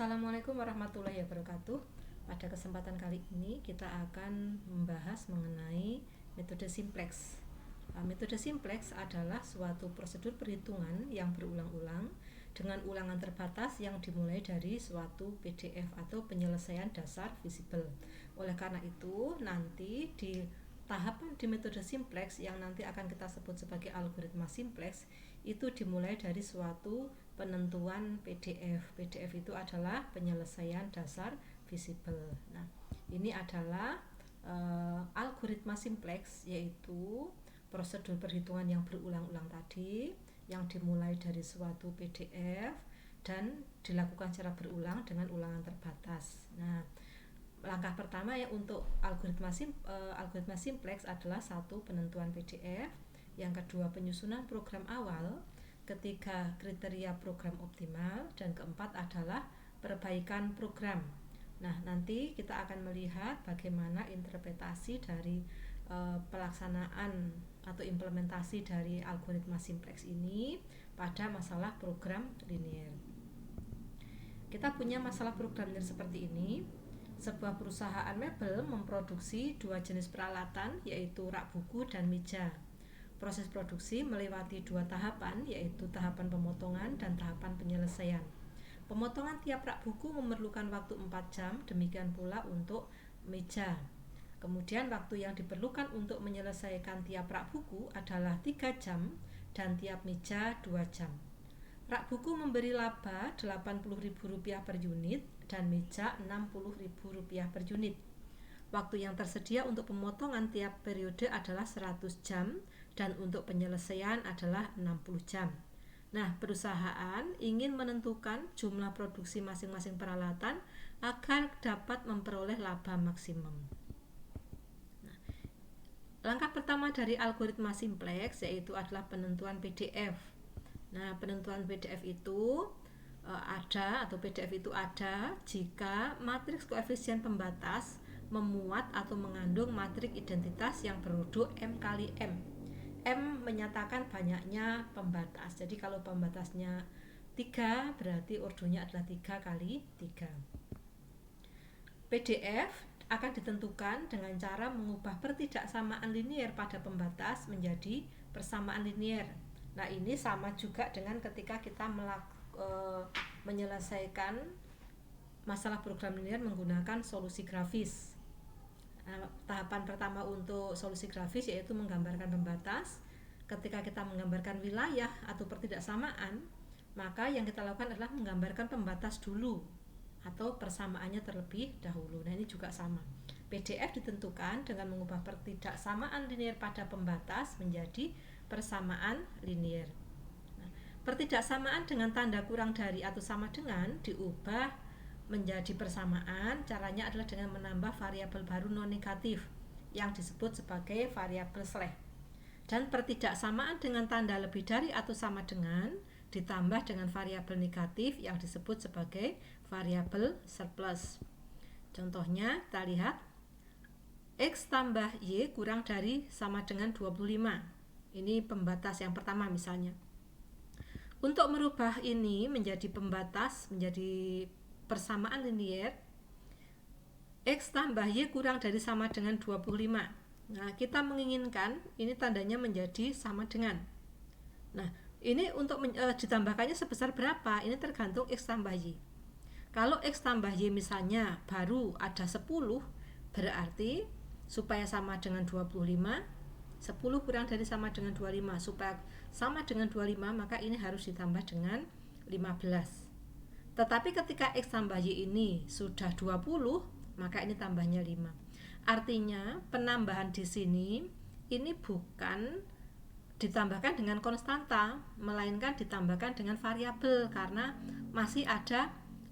Assalamualaikum warahmatullahi wabarakatuh. Pada kesempatan kali ini kita akan membahas mengenai metode simplex. Metode simplex adalah suatu prosedur perhitungan yang berulang-ulang dengan ulangan terbatas yang dimulai dari suatu PDF atau penyelesaian dasar visible. Oleh karena itu, nanti di tahapan di metode simplex yang nanti akan kita sebut sebagai algoritma simplex itu dimulai dari suatu penentuan PDF. PDF itu adalah penyelesaian dasar visible. Nah, ini adalah algoritma simplex, yaitu prosedur perhitungan yang berulang-ulang tadi yang dimulai dari suatu PDF dan dilakukan secara berulang dengan ulangan terbatas. Nah, langkah pertama ya untuk algoritma simplex adalah satu, penentuan PDF, yang kedua penyusunan program awal, ketiga kriteria program optimal, dan keempat adalah perbaikan program. Nah, nanti kita akan melihat bagaimana interpretasi dari pelaksanaan atau implementasi dari algoritma simplex ini pada masalah program linear. Kita punya masalah program linear seperti ini. Sebuah perusahaan mebel memproduksi dua jenis peralatan, yaitu rak buku dan meja. Proses produksi melewati dua tahapan, yaitu tahapan pemotongan dan tahapan penyelesaian. Pemotongan tiap rak buku memerlukan waktu 4 jam, demikian pula untuk meja. Kemudian waktu yang diperlukan untuk menyelesaikan tiap rak buku adalah 3 jam dan tiap meja 2 jam. Rak buku memberi laba Rp80.000 per unit dan meja Rp60.000 per unit. Waktu yang tersedia untuk pemotongan tiap periode adalah 100 jam dan untuk penyelesaian adalah 60 jam. Nah, perusahaan ingin menentukan jumlah produksi masing-masing peralatan agar dapat memperoleh laba maksimum. Nah, langkah pertama dari algoritma simplex yaitu adalah penentuan PDF. Nah, penentuan PDF itu PDF itu ada jika matriks koefisien pembatas memuat atau mengandung matriks identitas yang berordo M kali M. M menyatakan banyaknya pembatas. Jadi kalau pembatasnya 3 berarti ordonya adalah 3 kali 3. PDF akan ditentukan dengan cara mengubah pertidaksamaan linear pada pembatas menjadi persamaan linear. Nah, ini sama juga dengan ketika kita menyelesaikan masalah program linear menggunakan solusi grafis. Nah, tahapan pertama untuk solusi grafis yaitu menggambarkan pembatas. Ketika kita menggambarkan wilayah atau pertidaksamaan, maka yang kita lakukan adalah menggambarkan pembatas dulu atau persamaannya terlebih dahulu. Nah, ini juga sama. PDF ditentukan dengan mengubah pertidaksamaan linear pada pembatas menjadi persamaan linear. Nah, pertidaksamaan dengan tanda kurang dari atau sama dengan diubah menjadi persamaan. Caranya adalah dengan menambah variabel baru non negatif yang disebut sebagai variabel slash. Dan pertidaksamaan dengan tanda lebih dari atau sama dengan ditambah dengan variabel negatif yang disebut sebagai variabel surplus. Contohnya kita lihat X tambah Y kurang dari sama dengan 25. Ini pembatas yang pertama misalnya. Untuk merubah ini menjadi pembatas, menjadi persamaan linear, X tambah Y kurang dari sama dengan 25. Nah, kita menginginkan ini tandanya menjadi sama dengan. Nah, ini untuk ditambahkannya sebesar berapa? Ini tergantung X tambah Y. Kalau X tambah Y misalnya baru ada 10, berarti supaya sama dengan 25, 10 kurang dari sama dengan 25. Supaya sama dengan 25, maka ini harus ditambah dengan 15. Tetapi ketika X tambah Y ini sudah 20, maka ini tambahnya 5. Artinya penambahan di sini ini bukan ditambahkan dengan konstanta, melainkan ditambahkan dengan variabel karena masih ada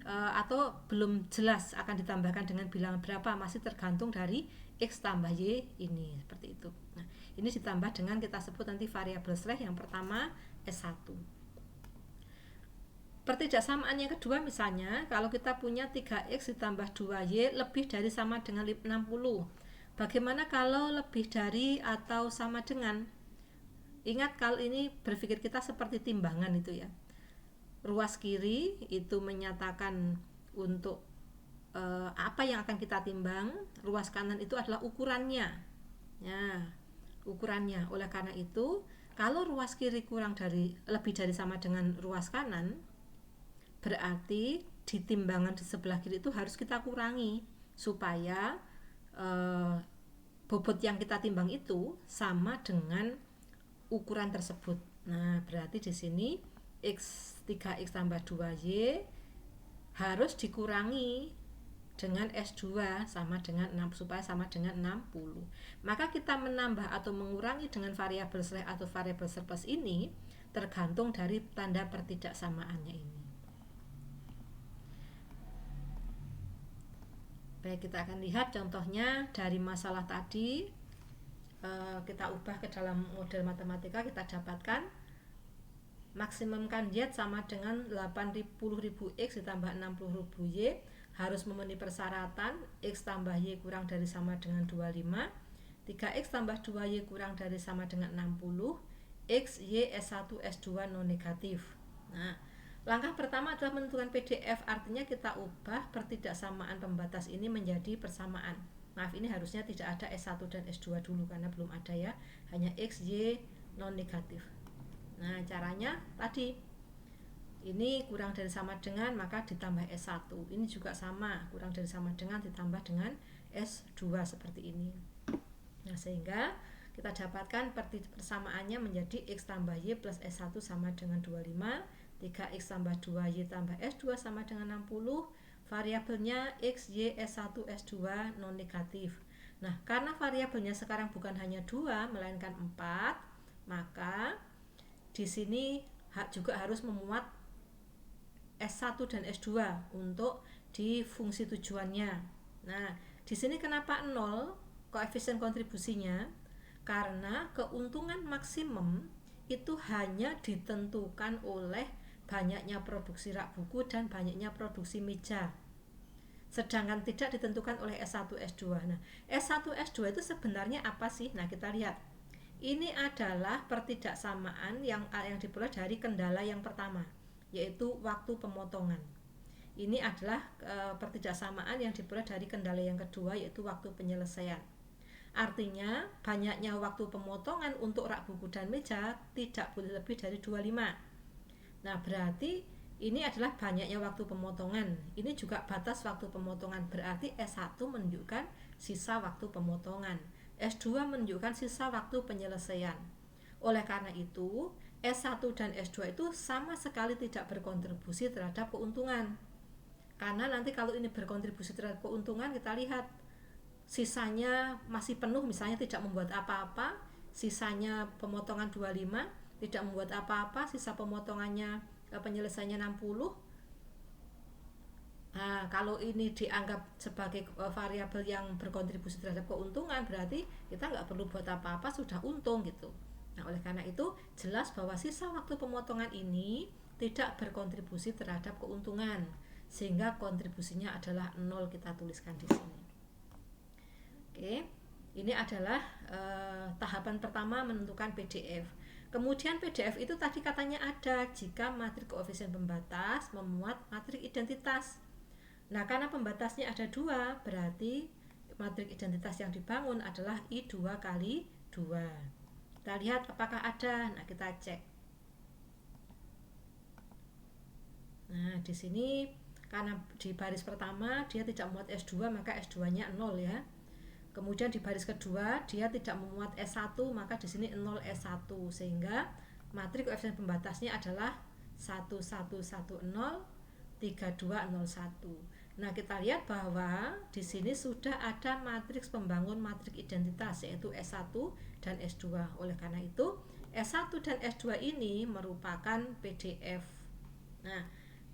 atau belum jelas akan ditambahkan dengan bilangan berapa, masih tergantung dari X tambah Y ini, seperti itu. Nah, ini ditambah dengan kita sebut nanti variabel slash yang pertama S1. Pertidaksamaan yang kedua misalnya, kalau kita punya 3X ditambah 2Y lebih dari sama dengan 60. Bagaimana kalau lebih dari atau sama dengan? Ingat kalau ini berpikir kita seperti timbangan itu ya. Ruas kiri itu menyatakan untuk apa yang akan kita timbang, ruas kanan itu adalah ukurannya. Ya, ukurannya. Oleh karena itu, kalau ruas kiri lebih dari sama dengan ruas kanan, berarti di timbangan di sebelah kiri itu harus kita kurangi supaya bobot yang kita timbang itu sama dengan ukuran tersebut. Nah, berarti di sini X3X tambah 2Y harus dikurangi dengan S2 sama dengan 6 supaya sama dengan 60. Maka kita menambah atau mengurangi dengan variabel slash atau variabel surplus ini tergantung dari tanda pertidaksamaannya ini. Baik, kita akan lihat contohnya dari masalah tadi. Kita ubah ke dalam model matematika, kita dapatkan maksimumkan Y sama dengan 80.000X ditambah 60.000Y harus memenuhi persyaratan X tambah Y kurang dari sama dengan 25, 3X tambah 2Y kurang dari sama dengan 60, X, Y, S1, S2 non negatif. Nah, langkah pertama adalah menentukan PDF, artinya kita ubah pertidaksamaan pembatas ini menjadi persamaan. Maaf, ini harusnya tidak ada S1 dan S2 dulu karena belum ada ya, hanya X, Y non negatif. Nah, caranya tadi ini kurang dari sama dengan maka ditambah S1, ini juga sama, kurang dari sama dengan ditambah dengan S2 seperti ini. Nah, sehingga kita dapatkan persamaannya menjadi X tambah Y plus S1 sama dengan 25, 3X tambah 2Y tambah S2 sama dengan 60, variabelnya X, Y, S1, S2 non negatif. Nah, karena variabelnya sekarang bukan hanya 2 melainkan 4, maka di sini juga harus memuat S1 dan S2 untuk di fungsi tujuannya. Nah, di sini kenapa 0 koefisien kontribusinya? Karena keuntungan maksimum itu hanya ditentukan oleh banyaknya produksi rak buku dan banyaknya produksi meja. Sedangkan tidak ditentukan oleh S1, S2. Nah, S1, S2 itu sebenarnya apa sih? Nah, kita lihat. Ini adalah pertidaksamaan yang diperoleh dari kendala yang pertama, yaitu waktu pemotongan. Ini adalah pertidaksamaan yang diperoleh dari kendala yang kedua, yaitu waktu penyelesaian. Artinya banyaknya waktu pemotongan untuk rak buku dan meja tidak boleh lebih dari 25. Nah, berarti ini adalah banyaknya waktu pemotongan. Ini juga batas waktu pemotongan, berarti S1 menunjukkan sisa waktu pemotongan, S2 menunjukkan sisa waktu penyelesaian. Oleh karena itu, S1 dan S2 itu sama sekali tidak berkontribusi terhadap keuntungan. Karena nanti kalau ini berkontribusi terhadap keuntungan, kita lihat sisanya masih penuh, misalnya tidak membuat apa-apa, sisanya pemotongan 25, tidak membuat apa-apa, sisa pemotongannya penyelesaiannya 60. Nah, kalau ini dianggap sebagai variabel yang berkontribusi terhadap keuntungan, berarti kita nggak perlu buat apa-apa, sudah untung gitu. Nah, oleh karena itu jelas bahwa sisa waktu pemotongan ini tidak berkontribusi terhadap keuntungan, sehingga kontribusinya adalah 0, kita tuliskan di sini. Oke, ini adalah tahapan pertama menentukan PDF. Kemudian PDF itu tadi katanya ada jika matriks koefisien pembatas memuat matriks identitas. Nah, karena pembatasnya ada 2, berarti matriks identitas yang dibangun adalah I2 kali 2. Kita lihat apakah ada. Nah, kita cek. Nah, di sini karena di baris pertama dia tidak memuat S2, maka S2-nya 0 ya. Kemudian di baris kedua dia tidak memuat S1, maka di sini 0 S1, sehingga matriks koefisien pembatasnya adalah 1110, 3201. Nah, kita lihat bahwa di sini sudah ada matriks pembangun matriks identitas, yaitu S1 dan S2. Oleh karena itu, S1 dan S2 ini merupakan PDF. Nah,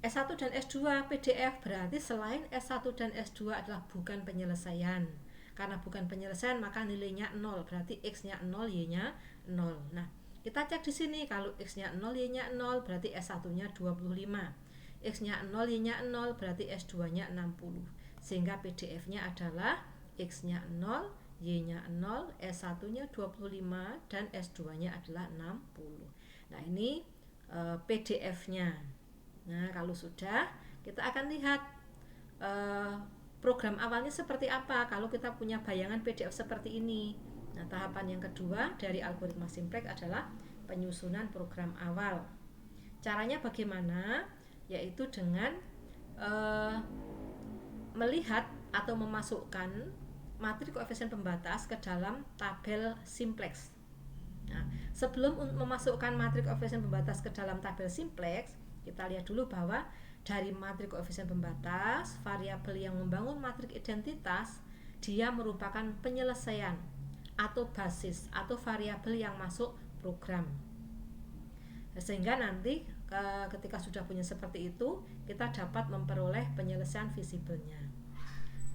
S1 dan S2 PDF berarti selain S1 dan S2 adalah bukan penyelesaian. Karena bukan penyelesaian, maka nilainya 0, berarti X-nya 0, Y-nya 0. Nah, kita cek di sini, kalau X-nya 0, Y-nya 0, berarti S1-nya 25. X-nya 0, Y-nya 0, berarti S2-nya 60. Sehingga PDF-nya adalah X-nya 0, Y-nya 0, S1-nya 25, dan S2-nya adalah 60. Nah, ini PDF-nya. Nah, kalau sudah, kita akan lihat program awalnya seperti apa kalau kita punya bayangan PDF seperti ini. Nah, tahapan yang kedua dari algoritma simplex adalah penyusunan program awal. Caranya bagaimana? Yaitu dengan melihat atau memasukkan matriks koefisien pembatas ke dalam tabel simplex. Nah, sebelum memasukkan matriks koefisien pembatas ke dalam tabel simplex, kita lihat dulu bahwa dari matriks koefisien pembatas, variabel yang membangun matriks identitas, dia merupakan penyelesaian atau basis atau variabel yang masuk program. Sehingga nanti ketika sudah punya seperti itu, kita dapat memperoleh penyelesaian visibelnya.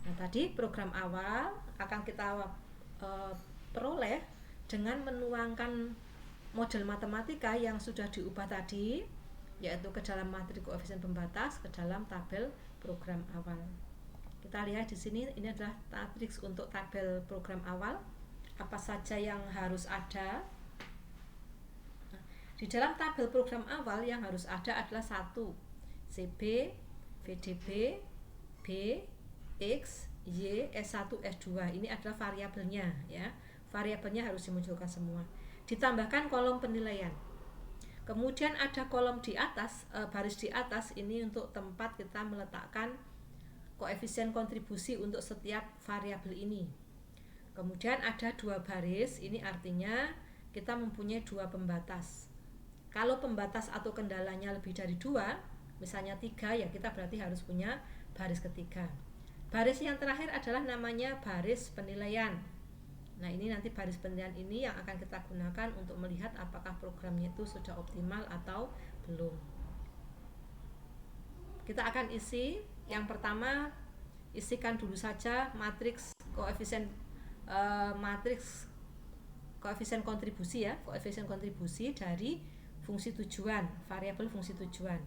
Nah, tadi program awal akan kita peroleh dengan menuangkan model matematika yang sudah diubah tadi, yaitu ke dalam matriks koefisien pembatas ke dalam tabel program awal. Kita lihat di sini, ini adalah matriks untuk tabel program awal. Apa saja yang harus ada? Nah, di dalam tabel program awal yang harus ada adalah 1 CB, VDB, B, X, Y, S1, S2. Ini adalah variabelnya ya. Variabelnya harus dimunculkan semua. Ditambahkan kolom penilaian. Kemudian ada kolom di atas, baris di atas ini untuk tempat kita meletakkan koefisien kontribusi untuk setiap variabel ini. Kemudian ada 2 baris, ini artinya kita mempunyai 2 pembatas. Kalau pembatas atau kendalanya lebih dari 2, misalnya 3, ya kita berarti harus punya baris ketiga. Baris yang terakhir adalah namanya baris penilaian. Nah, ini nanti baris penilaian ini yang akan kita gunakan untuk melihat apakah programnya itu sudah optimal atau belum. Kita akan isi. Yang pertama, isikan dulu saja matriks koefisien kontribusi ya, koefisien kontribusi dari fungsi tujuan, variabel fungsi tujuan.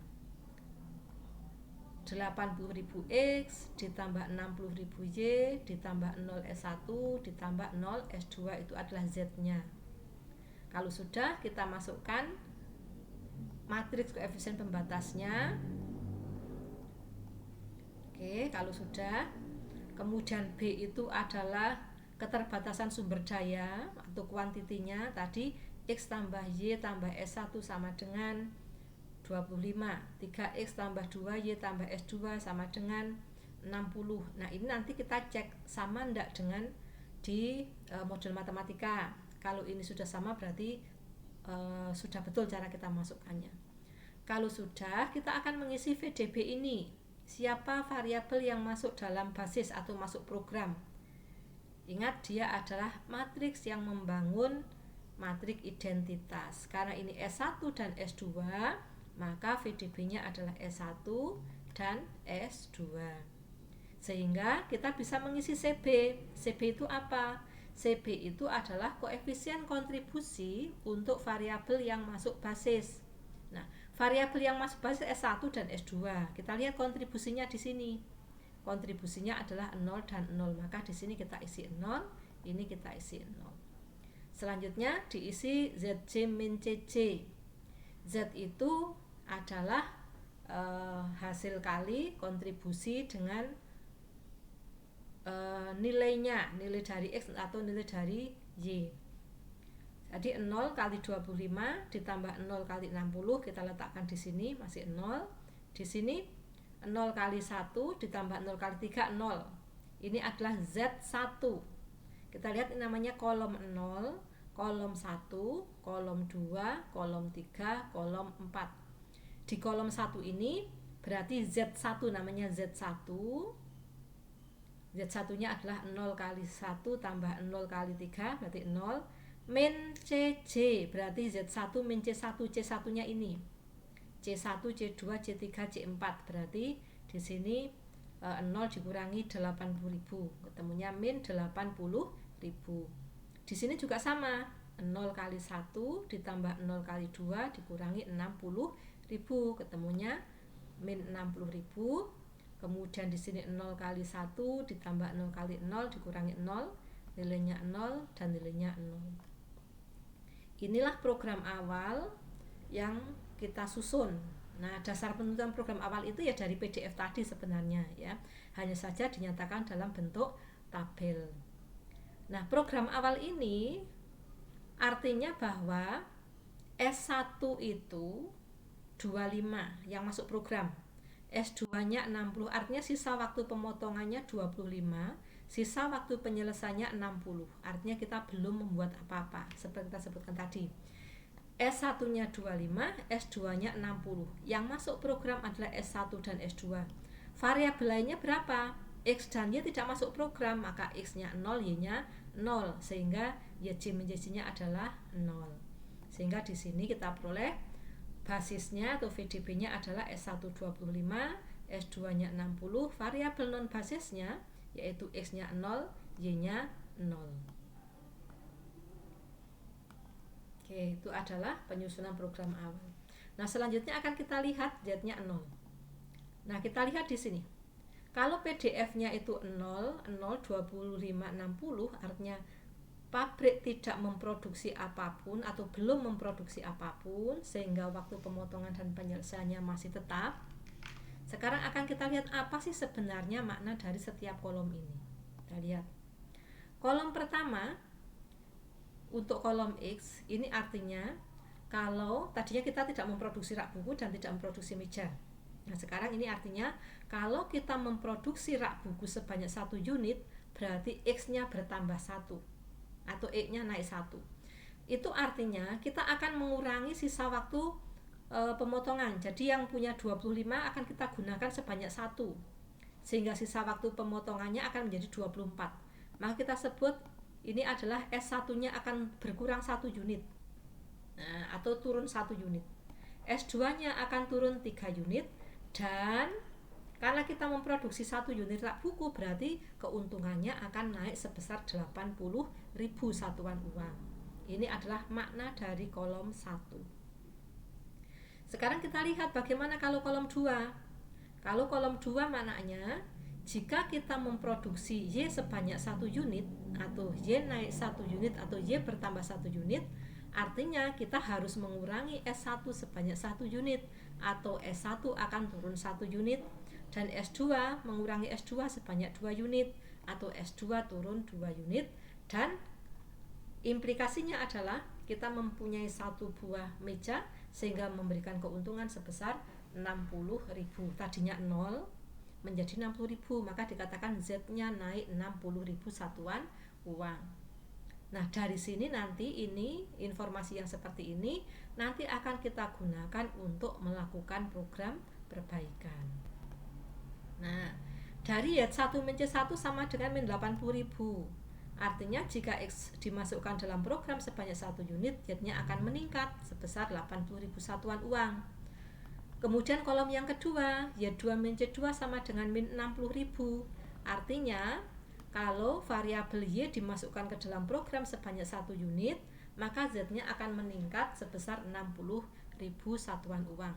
80.000 X ditambah 60.000 Y ditambah 0 S1 ditambah 0 S2 itu adalah Z-nya. Kalau sudah, kita masukkan matriks koefisien pembatasnya. Oke, kalau sudah, kemudian B itu adalah keterbatasan sumber daya atau kuantitinya. Tadi X tambah Y tambah S1 sama dengan 25, 3X tambah 2Y tambah S2 sama dengan 60. Nah, ini nanti kita cek sama enggak dengan di model matematika. Kalau ini sudah sama berarti sudah betul cara kita masukkannya. Kalau sudah, kita akan mengisi VDB ini. Siapa variabel yang masuk dalam basis atau masuk program? Ingat, dia adalah matriks yang membangun matriks identitas. Karena ini S1 dan S2, maka VDB-nya adalah S1 dan S2. Sehingga kita bisa mengisi CB. CB itu apa? CB itu adalah koefisien kontribusi untuk variabel yang masuk basis. Nah, variabel yang masuk basis S1 dan S2. Kita lihat kontribusinya di sini. Kontribusinya adalah 0 dan 0. Maka di sini kita isi 0, ini kita isi 0. Selanjutnya diisi ZC min CC. Z itu adalah hasil kali kontribusi dengan nilainya, nilai dari X atau nilai dari Y. Jadi 0 kali 25 ditambah 0 kali 60 kita letakkan di sini masih 0. Di sini 0 kali 1 ditambah 0 kali 3 0. Ini adalah Z1. Kita lihat ini namanya kolom 0, kolom 1, kolom 2, kolom 3, kolom 4. Di kolom 1 ini berarti Z1 namanya Z1. Z1-nya adalah 0 kali 1 tambah 0 kali 3 berarti 0. Min CC berarti Z1 min C1, C1-nya ini. C1, C2, C3, C4 berarti di sini 0 dikurangi 80.000, ketemunya min 80.000. Di sini juga sama, 0 kali 1 ditambah 0 kali 2 dikurangi 60.000, ketemunya min 60.000. Kemudian di sini 0 kali 1 ditambah 0 kali 0 dikurangi 0, nilainya 0 dan nilainya 0. Inilah program awal yang kita susun. Nah, dasar penentuan program awal itu ya dari PDF tadi sebenarnya ya. Hanya saja dinyatakan dalam bentuk tabel. Nah, program awal ini artinya bahwa S1 itu 25 yang masuk program. S2-nya 60, artinya sisa waktu pemotongannya 25, sisa waktu penyelesaiannya 60. Artinya kita belum membuat apa-apa seperti kita sebutkan tadi. S1-nya 25, S2-nya 60. Yang masuk program adalah S1 dan S2. Variabel lainnya berapa? X dan Y tidak masuk program, maka X-nya 0, Y-nya 0, sehingga YJ-nya adalah 0. Sehingga di sini kita peroleh basisnya atau VDB-nya adalah S1 25, S2-nya 60, variabel non basisnya yaitu X-nya 0, Y-nya 0. Oke, itu adalah penyusunan program awal. Nah, selanjutnya akan kita lihat Z-nya 0. Nah, kita lihat di sini. Kalau PDF-nya itu 0, 0, 25, 60, artinya pabrik tidak memproduksi apapun atau belum memproduksi apapun, sehingga waktu pemotongan dan penyelesaiannya masih tetap. Sekarang akan kita lihat apa sih sebenarnya makna dari setiap kolom ini. Kita lihat. Kolom pertama, untuk kolom X, ini artinya kalau tadinya kita tidak memproduksi rak buku dan tidak memproduksi meja. Nah, sekarang ini artinya kalau kita memproduksi rak buku sebanyak 1 unit, berarti X-nya bertambah 1 atau X-nya naik 1. Itu artinya kita akan mengurangi sisa waktu pemotongan. Jadi yang punya 25 akan kita gunakan sebanyak 1, sehingga sisa waktu pemotongannya akan menjadi 24. Maka kita sebut ini adalah S1-nya akan berkurang 1 unit, nah, atau turun 1 unit. S2-nya akan turun 3 unit. Dan karena kita memproduksi 1 unit rak buku, berarti keuntungannya akan naik sebesar 80.000 satuan uang. Ini adalah makna dari kolom 1. Sekarang kita lihat bagaimana kalau kolom 2. Kalau kolom 2 maknanya jika kita memproduksi Y sebanyak 1 unit atau Y naik 1 unit atau Y bertambah 1 unit, artinya kita harus mengurangi S1 sebanyak 1 unit atau S1 akan turun 1 unit, dan S2 mengurangi S2 sebanyak 2 unit atau S2 turun 2 unit. Dan implikasinya adalah kita mempunyai 1 buah meja sehingga memberikan keuntungan sebesar 60.000. Tadinya 0 menjadi 60.000, maka dikatakan Z-nya naik 60.000 satuan uang. Nah, dari sini nanti ini informasi yang seperti ini nanti akan kita gunakan untuk melakukan program perbaikan. Nah, dari Y1 min C1 sama dengan min 80.000. Artinya jika X dimasukkan dalam program sebanyak 1 unit, Z-nya akan meningkat sebesar 80.000 satuan uang. Kemudian kolom yang kedua, Y2 min C2 sama dengan min 60.000. Artinya kalau variabel Y dimasukkan ke dalam program sebanyak 1 unit, maka Z-nya akan meningkat sebesar 60.000 satuan uang.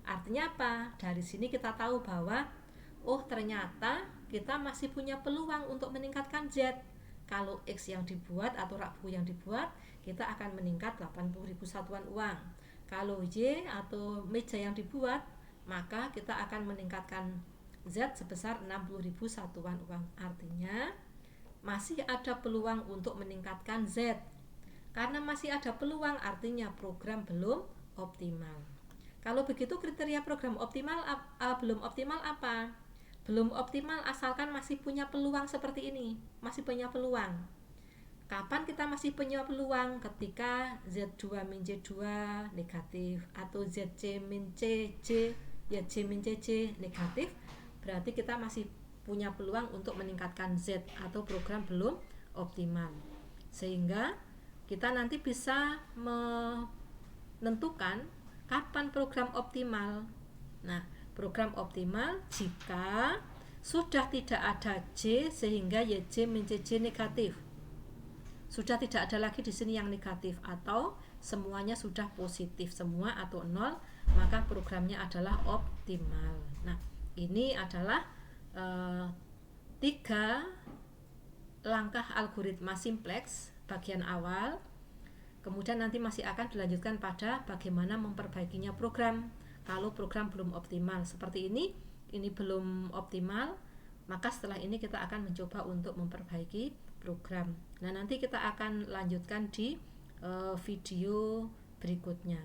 Artinya apa? Dari sini kita tahu bahwa ternyata kita masih punya peluang untuk meningkatkan Z. Kalau X yang dibuat atau rak buku yang dibuat, kita akan meningkat 80.000 satuan uang. Kalau Y atau meja yang dibuat, maka kita akan meningkatkan Z sebesar 60.000 satuan uang. Artinya masih ada peluang untuk meningkatkan Z. Karena masih ada peluang, artinya program belum optimal. Kalau begitu kriteria program optimal belum optimal apa? Belum optimal asalkan masih punya peluang seperti ini, masih punya peluang. Kapan kita masih punya peluang? Ketika Z2 min C2 negatif atau ZC min CC, YC min CC negatif, berarti kita masih punya peluang untuk meningkatkan Z atau program belum optimal. Sehingga kita nanti bisa menentukan kapan program optimal. Nah, program optimal jika sudah tidak ada J sehingga YJ min CJ negatif. Sudah tidak ada lagi di sini yang negatif atau semuanya sudah positif semua atau 0, maka programnya adalah optimal. Nah, ini adalah 3 langkah algoritma simplex bagian awal. Kemudian nanti masih akan dilanjutkan pada bagaimana memperbaikinya program. kalau program belum optimal. Seperti ini belum optimal, maka setelah ini kita akan mencoba untuk memperbaiki program. Nah, nanti kita akan lanjutkan di video berikutnya.